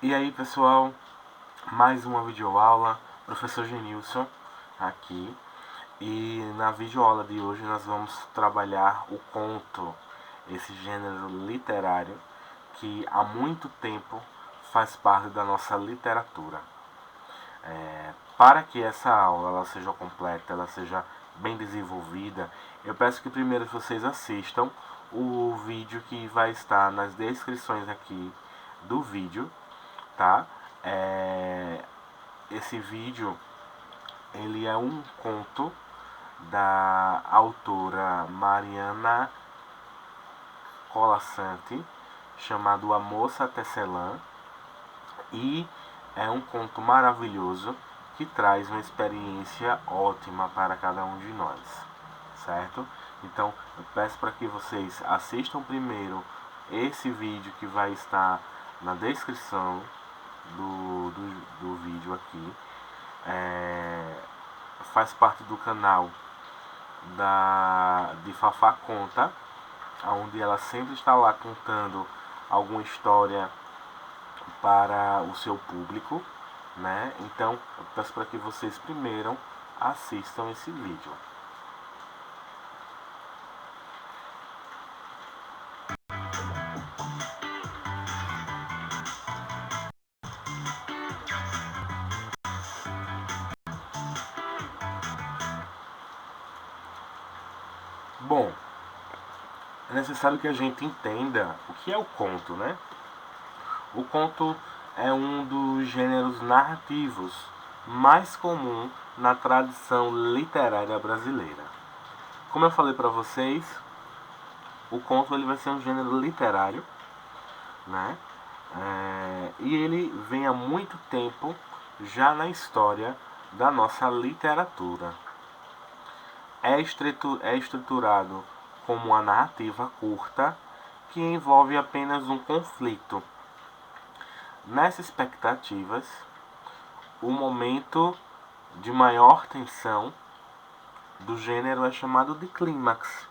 E aí, pessoal, mais uma videoaula, professor Genilson aqui. E na videoaula de hoje nós vamos trabalhar o conto, esse gênero literário que há muito tempo faz parte da nossa literatura. Para que essa aula ela seja completa, ela seja bem desenvolvida, eu peço que primeiro vocês assistam o vídeo que vai estar nas descrições aqui do vídeo, tá? Esse vídeo ele é um conto da autora Mariana Colasanti, chamado A Moça Tecelã, e é um conto maravilhoso que traz uma experiência ótima para cada um de nós, certo? Então eu peço para que vocês assistam primeiro esse vídeo que vai estar na descrição do vídeo aqui. Faz parte do canal de Fafá Conta, onde ela sempre está lá contando alguma história para o seu público, né? Então eu peço para que vocês primeiro assistam esse vídeo. Bom, é necessário que a gente entenda o que é o conto, né? O conto é um dos gêneros narrativos mais comum na tradição literária brasileira. Como eu falei para vocês, o conto ele vai ser um gênero literário, né? E ele vem há muito tempo já na história da nossa literatura. É estruturado como uma narrativa curta que envolve apenas um conflito. Nessas expectativas, o momento de maior tensão do gênero é chamado de clímax.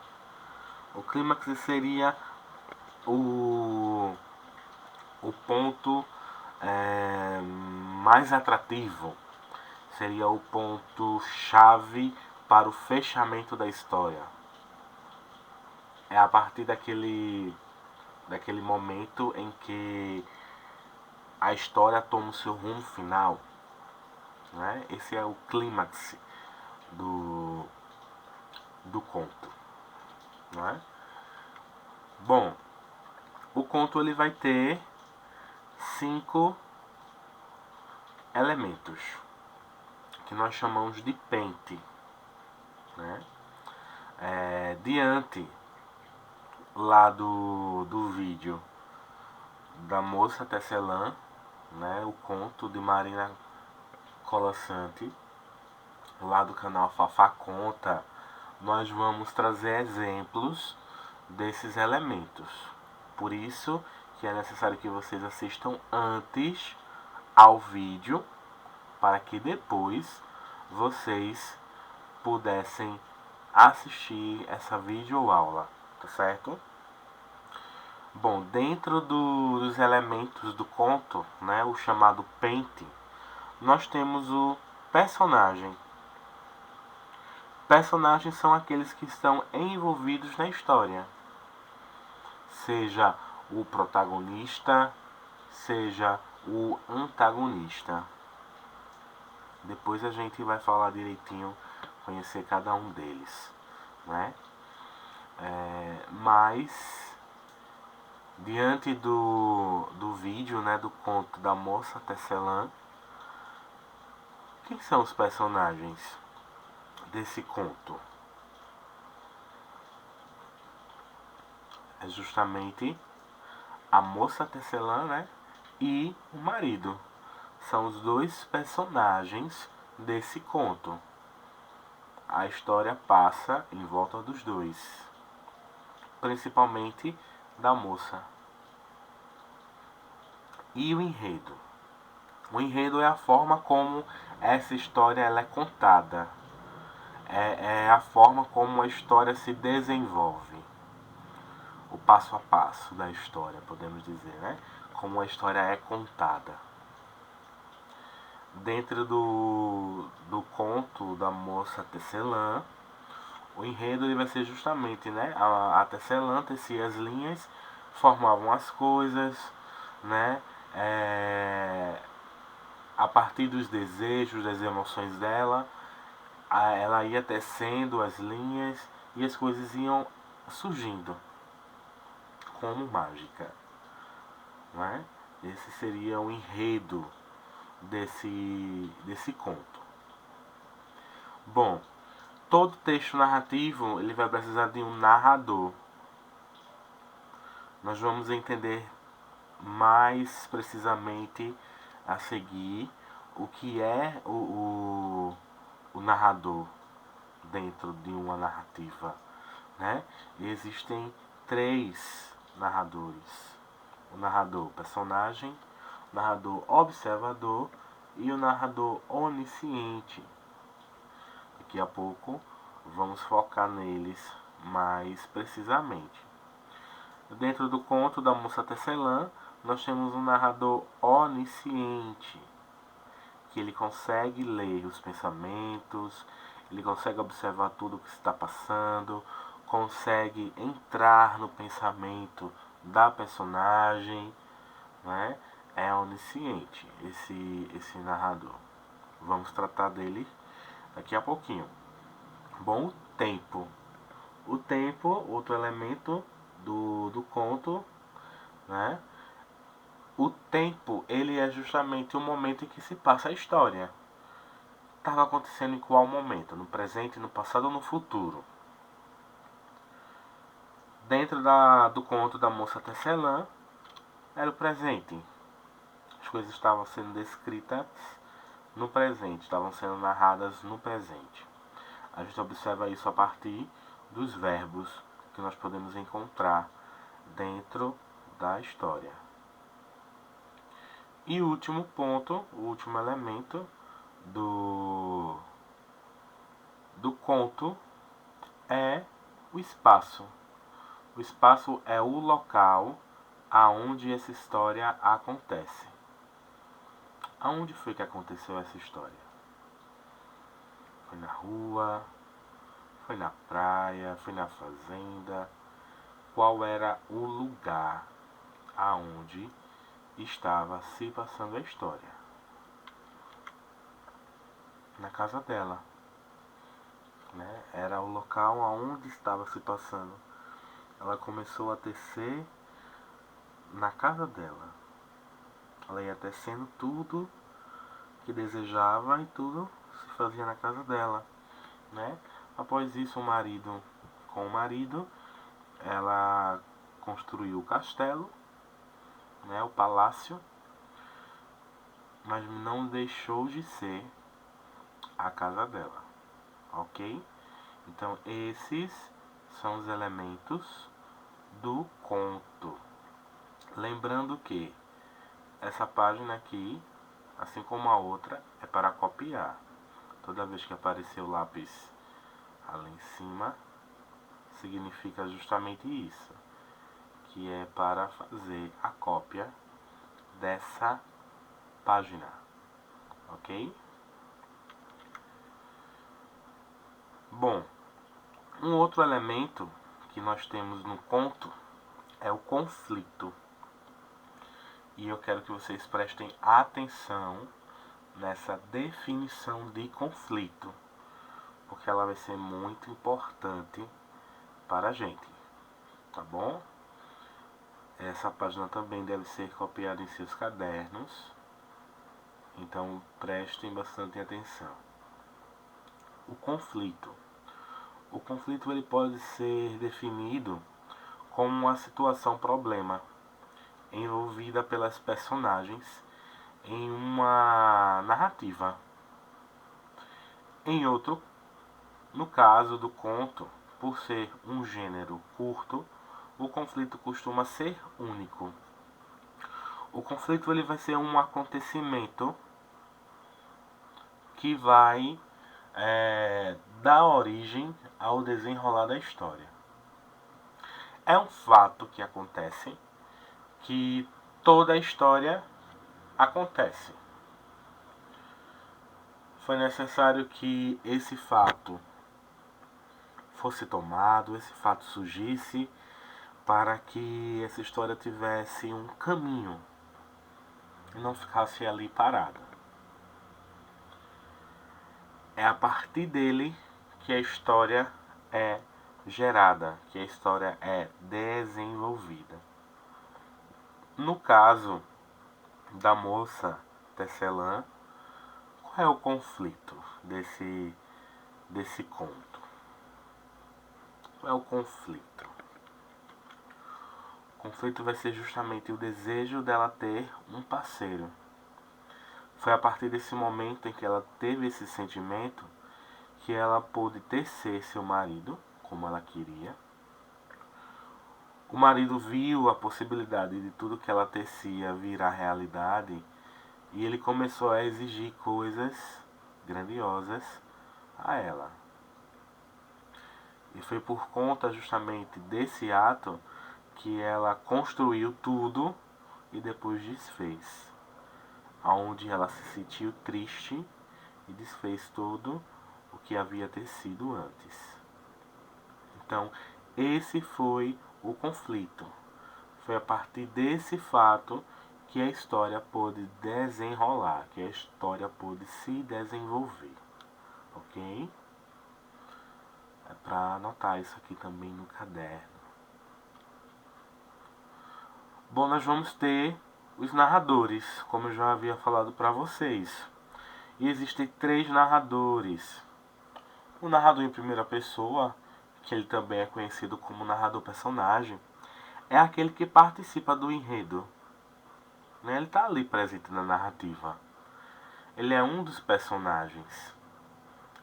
O clímax seria o ponto mais atrativo, seria o ponto chave para o fechamento da história. É a partir daquele momento em que a história toma o seu rumo final, né? Esse é o clímax do conto, né? Bom, o conto ele vai ter 5 elementos que nós chamamos de pente, né? Diante lá do vídeo da Moça Tecelã, né? O conto de Marina Colasanti, lá do canal Fafá Conta, nós vamos trazer exemplos desses elementos. Por isso que é necessário que vocês assistam antes ao vídeo, para que depois vocês pudessem assistir essa videoaula, tá certo? Bom, dentro dos elementos do conto, né, o chamado pente, nós temos o personagem. Personagens são aqueles que estão envolvidos na história, seja o protagonista, seja o antagonista. Depois a gente vai falar direitinho, conhecer cada um deles, né? Mas diante do vídeo, né, do conto da Moça Tecelã, quem são os personagens desse conto? É justamente a Moça Tecelã, né, e o marido. São os dois personagens desse conto. A história passa em volta dos dois, principalmente da moça. E o enredo? O enredo é a forma como essa história ela é contada. É a forma como a história se desenvolve. O passo a passo da história, podemos dizer, né? como a história é contada. Dentro do conto da moça Tecelã, o enredo ele vai ser justamente, né, a Tecelã tecia as linhas, formavam as coisas, né, a partir dos desejos, das emoções dela, ela ia tecendo as linhas e as coisas iam surgindo como mágica, né? Esse seria o enredo desse conto. Bom, todo texto narrativo ele vai precisar de um narrador. Nós vamos entender mais precisamente a seguir o que é o narrador dentro de uma narrativa, né? Existem 3 narradores: o narrador personagem, o narrador observador e o narrador onisciente. Daqui a pouco vamos focar neles mais precisamente. Dentro do conto da moça Tecelã, nós temos um narrador onisciente, que ele consegue ler os pensamentos, ele consegue observar tudo o que está passando, consegue entrar no pensamento da personagem, né? É onisciente esse narrador. Vamos tratar dele daqui a pouquinho. Bom, o tempo. O tempo, outro elemento do conto, né? O tempo, ele é justamente o momento em que se passa a história. Estava acontecendo em qual momento? No presente, no passado ou no futuro? Dentro do conto da moça Tecelã, era o presente. As coisas estavam sendo descritas no presente, estavam sendo narradas no presente. A gente observa isso a partir dos verbos que nós podemos encontrar dentro da história. E o último ponto, o último elemento do conto é o espaço. O espaço é o local aonde essa história acontece. Aonde foi que aconteceu essa história? Foi na rua? Foi na praia? Foi na fazenda? Qual era o lugar aonde estava se passando a história? Na casa dela, né? Era o local aonde estava se passando. Ela começou a tecer na casa dela. Ela ia tecendo tudo que desejava e tudo se fazia na casa dela, né? Após isso, com o marido, ela construiu o castelo, né, o palácio, mas não deixou de ser a casa dela, ok? Então esses são os elementos do conto. Lembrando que essa página aqui, assim como a outra, é para copiar. Toda vez que aparecer o lápis ali em cima, significa justamente isso, que é para fazer a cópia dessa página, ok? Bom, um outro elemento que nós temos no conto é o conflito. E eu quero que vocês prestem atenção nessa definição de conflito, porque ela vai ser muito importante para a gente, tá bom? Essa página também deve ser copiada em seus cadernos, então prestem bastante atenção. O conflito. O conflito ele pode ser definido como uma situação-problema envolvida pelas personagens em uma narrativa. No caso do conto, por ser um gênero curto, o conflito costuma ser único. O conflito ele vai ser um acontecimento que vai dar origem ao desenrolar da história. É um fato que acontece que toda a história acontece. Foi necessário que esse fato fosse tomado, esse fato surgisse, para que essa história tivesse um caminho e não ficasse ali parada. É a partir dele que a história é gerada, que a história é desenvolvida. No caso da moça Tecelã, qual é o conflito desse conto? Qual é o conflito? O conflito vai ser justamente o desejo dela ter um parceiro. Foi a partir desse momento em que ela teve esse sentimento que ela pôde tecer seu marido, como ela queria. O marido viu a possibilidade de tudo que ela tecia virar realidade e ele começou a exigir coisas grandiosas a ela. E foi por conta justamente desse ato que ela construiu tudo e depois desfez. Onde ela se sentiu triste e desfez tudo o que havia tecido antes. Então, esse foi o conflito. Foi a partir desse fato que a história pôde desenrolar, que a história pôde se desenvolver. Ok? É para anotar isso aqui também no caderno. Bom, nós vamos ter os narradores, como eu já havia falado para vocês. E existem 3 narradores. O narrador em primeira pessoa, que ele também é conhecido como narrador personagem, é aquele que participa do enredo. Ele está ali presente na narrativa. Ele é um dos personagens.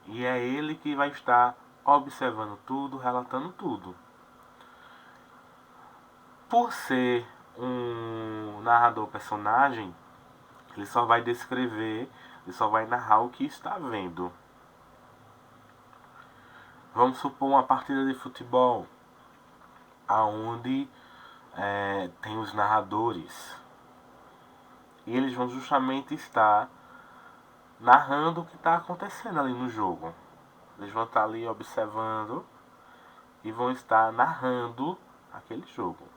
E é ele que vai estar observando tudo, relatando tudo. Por ser um narrador personagem, ele só vai descrever, ele só vai narrar o que está vendo. Vamos supor uma partida de futebol, aonde tem os narradores. E eles vão justamente estar narrando o que está acontecendo ali no jogo. Eles vão estar ali observando e vão estar narrando aquele jogo.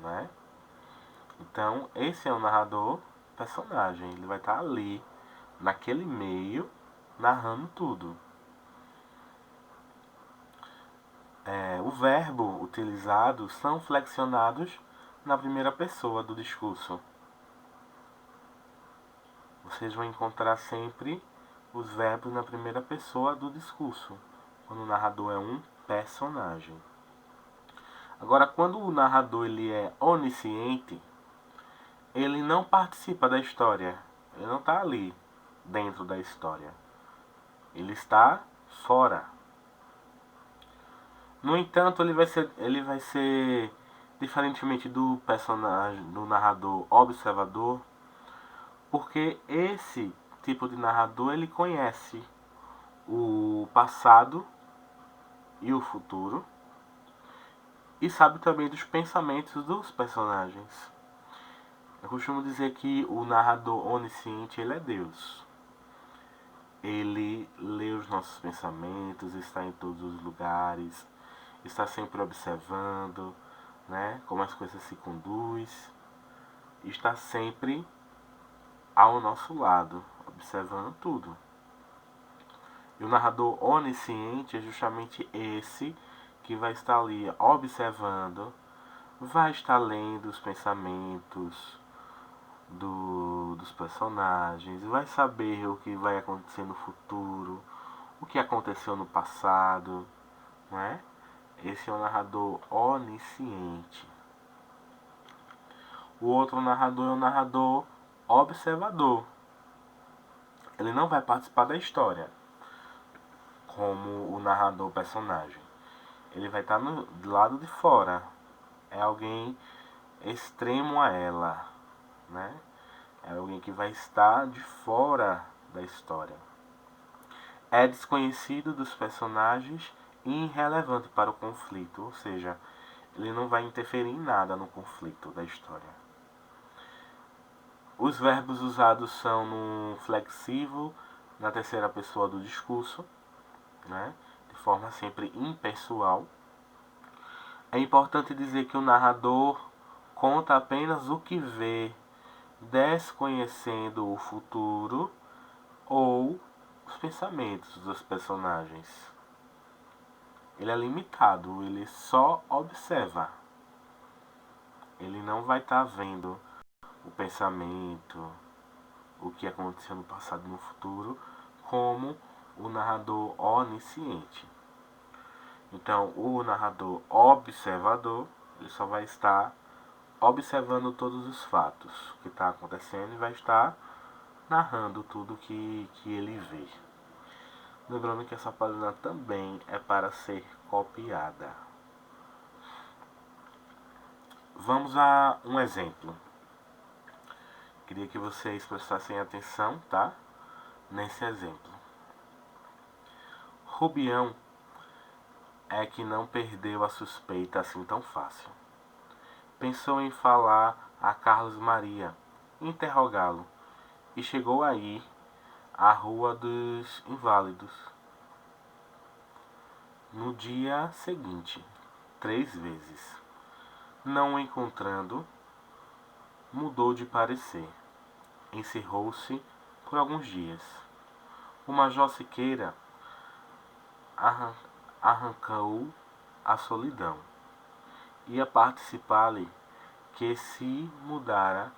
Né? Então, esse é o narrador personagem. Ele vai estar ali, naquele meio, narrando tudo. O verbo utilizado são flexionados na primeira pessoa do discurso. Vocês vão encontrar sempre os verbos na primeira pessoa do discurso, quando o narrador é um personagem. Agora, quando o narrador ele é onisciente, ele não participa da história. Ele não está ali dentro da história. Ele está fora. No entanto, ele vai ser diferentemente do personagem, do narrador observador, porque esse tipo de narrador ele conhece o passado e o futuro e sabe também dos pensamentos dos personagens. Eu costumo dizer que o narrador onisciente ele é Deus. Ele lê os nossos pensamentos, está em todos os lugares, está sempre observando, né, como as coisas se conduzem, está sempre ao nosso lado, observando tudo. E o narrador onisciente é justamente esse que vai estar ali observando, vai estar lendo os pensamentos dos personagens, vai saber o que vai acontecer no futuro, o que aconteceu no passado, não é? Esse é o narrador onisciente. O outro narrador é o narrador observador. Ele não vai participar da história como o narrador personagem. Ele vai estar do lado de fora. É alguém extremo a ela, né? É alguém que vai estar de fora da história. É desconhecido dos personagens e irrelevante para o conflito, ou seja, ele não vai interferir em nada no conflito da história. Os verbos usados são no flexivo, na terceira pessoa do discurso, né? De forma sempre impessoal. É importante dizer que o narrador conta apenas o que vê, desconhecendo o futuro ou os pensamentos dos personagens. Ele é limitado, ele só observa. Ele não vai estar vendo o pensamento, o que aconteceu no passado e no futuro, como o narrador onisciente. Então, o narrador observador, ele só vai estar observando todos os fatos que está acontecendo e vai estar narrando tudo que ele vê. Lembrando que essa página também é para ser copiada. Vamos a um exemplo. Queria que vocês prestassem atenção, tá? Nesse exemplo. Rubião é que não perdeu a suspeita assim tão fácil. Pensou em falar a Carlos Maria, interrogá-lo, e chegou aí à Rua dos Inválidos. No dia seguinte, 3 vezes. Não o encontrando, mudou de parecer. Encerrou-se por alguns dias. O Major Siqueira arrancou a solidão. Ia participar-lhe que se mudara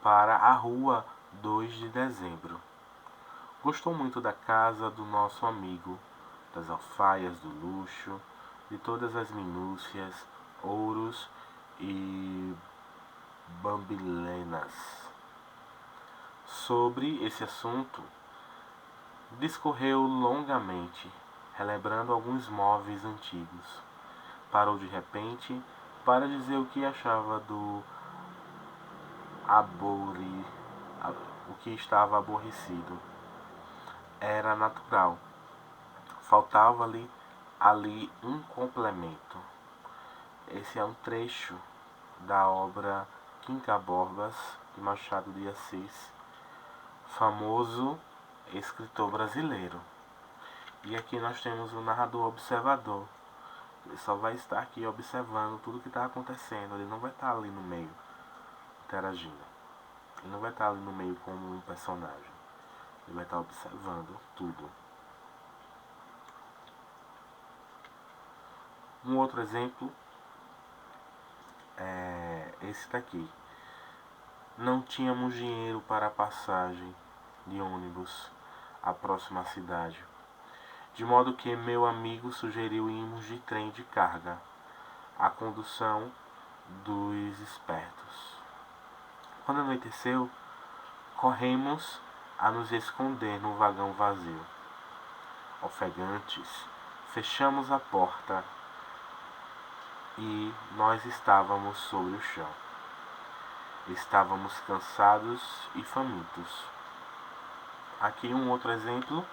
para a Rua 2 de Dezembro. Gostou muito da casa do nosso amigo, das alfaias do luxo, de todas as minúcias, ouros e bambilenas. Sobre esse assunto, discorreu longamente, relembrando alguns móveis antigos. Parou de repente para dizer o que achava do o que estava aborrecido. Era natural. Faltava-lhe ali um complemento. Esse é um trecho da obra Quincas Borbas de Machado de Assis, famoso escritor brasileiro. E aqui nós temos o narrador observador. Ele só vai estar aqui observando tudo que está acontecendo. Ele não vai estar ali no meio interagindo. Ele não vai estar ali no meio como um personagem. Ele vai estar observando tudo. Um outro exemplo é esse daqui. Não tínhamos dinheiro para a passagem de ônibus à próxima cidade, de modo que meu amigo sugeriu irmos de trem de carga, a condução dos espertos. Quando anoiteceu, corremos a nos esconder no vagão vazio. Ofegantes, fechamos a porta e nós estávamos sobre o chão. Estávamos cansados e famintos. Aqui um outro exemplo.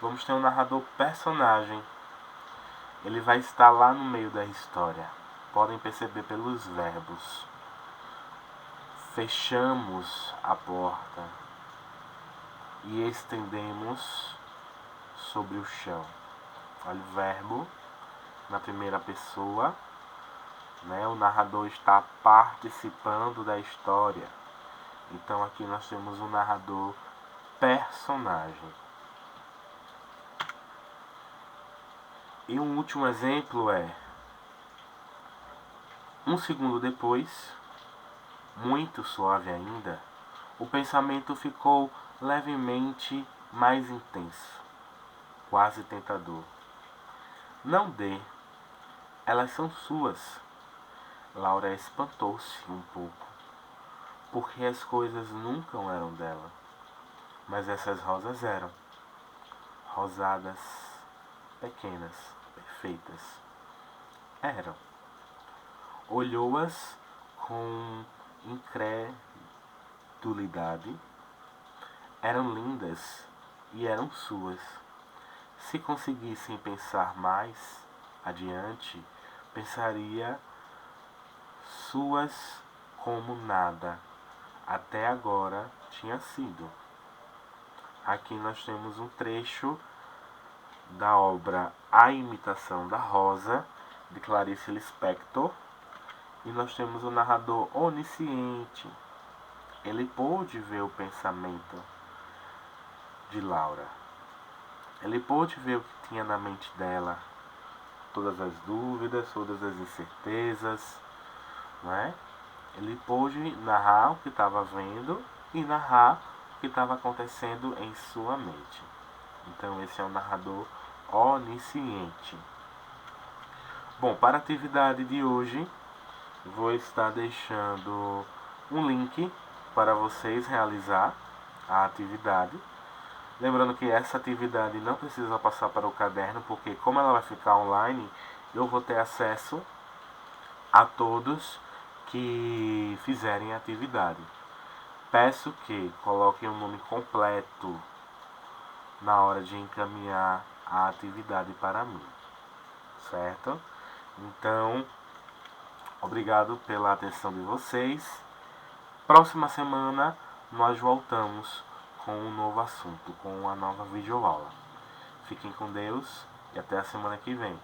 Vamos ter um narrador personagem. Ele vai estar lá no meio da história. Podem perceber pelos verbos. Fechamos a porta e estendemos sobre o chão. Olha o verbo na primeira pessoa. Né? O narrador está participando da história. Então aqui nós temos um narrador personagem. E um último exemplo é: um segundo depois, muito suave ainda, o pensamento ficou levemente mais intenso, quase tentador. Não dê, elas são suas. Laura espantou-se um pouco, porque as coisas nunca eram dela. Mas essas rosas eram rosadas, pequenas, perfeitas. Eram. Olhou-as com incredulidade. Eram lindas e eram suas. Se conseguissem pensar mais adiante, pensaria suas como nada até agora tinha sido. Aqui nós temos um trecho da obra A Imitação da Rosa, de Clarice Lispector, e nós temos o narrador onisciente. Ele pôde ver o pensamento de Laura. Ele pôde ver o que tinha na mente dela, todas as dúvidas, todas as incertezas, não é? Ele pôde narrar o que estava vendo e narrar o que estava acontecendo em sua mente. Então esse é um narrador onisciente. Bom, para a atividade de hoje, vou estar deixando um link para vocês realizar a atividade. Lembrando que essa atividade não precisa passar para o caderno, porque como ela vai ficar online, eu vou ter acesso a todos que fizerem a atividade. Peço que coloquem o nome completo na hora de encaminhar a atividade para mim, certo? Então, obrigado pela atenção de vocês. Próxima semana nós voltamos com um novo assunto, com uma nova videoaula. Fiquem com Deus e até a semana que vem.